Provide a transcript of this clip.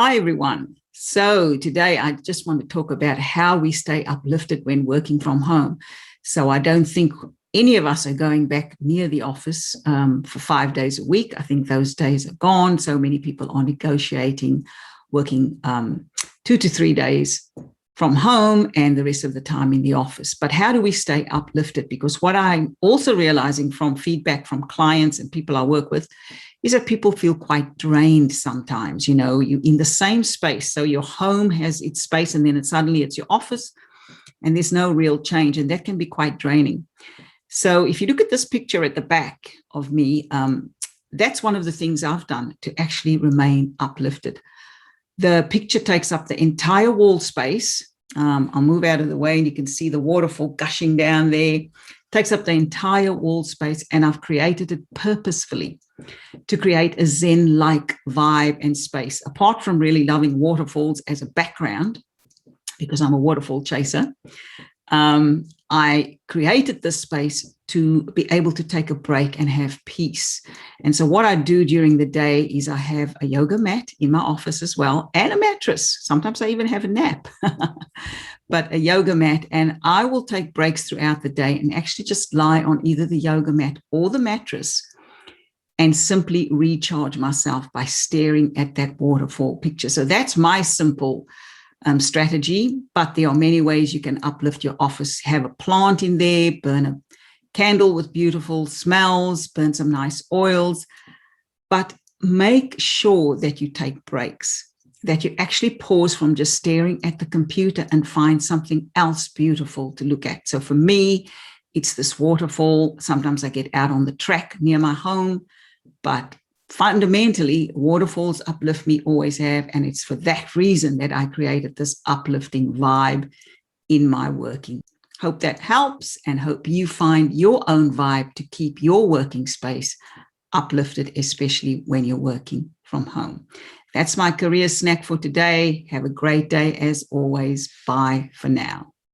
Hi, everyone. So today I just want to talk about how we stay uplifted when working from home. So I don't think any of us are going back near the office for 5 days a week. I think those days are gone. So many people are negotiating working 2 to 3 days from home and the rest of the time in the office. But how do we stay uplifted? Because what I'm also realizing from feedback from clients and people I work with is that people feel quite drained sometimes. You know, you in the same space. So your home has its space and then suddenly it's your office and there's no real change. And that can be quite draining. So if you look at this picture at the back of me, that's one of the things I've done to actually remain uplifted. The picture takes up the entire wall space. I'll move out of the way and you can see the waterfall gushing down there. Takes up the entire wall space, and I've created it purposefully to create a Zen-like vibe and space. Apart from really loving waterfalls as a background, because I'm a waterfall chaser, I created this space to be able to take a break and have peace. And so what I do during the day is I have a yoga mat in my office as well, and a mattress. Sometimes I even have a nap, but a yoga mat. And I will take breaks throughout the day and actually just lie on either the yoga mat or the mattress and simply recharge myself by staring at that waterfall picture. So that's my simple strategy, but there are many ways you can uplift your office. Have a plant in there, burn a candle with beautiful smells, burn some nice oils, but make sure that you take breaks, that you actually pause from just staring at the computer and find something else beautiful to look at. So for me, it's this waterfall. Sometimes I get out on the track near my home, but fundamentally, waterfalls uplift me, always have, and it's for that reason that I created this uplifting vibe in my working. Hope that helps, and hope you find your own vibe to keep your working space uplifted, especially when you're working from home. That's my career snack for today. Have a great day as always. Bye for now.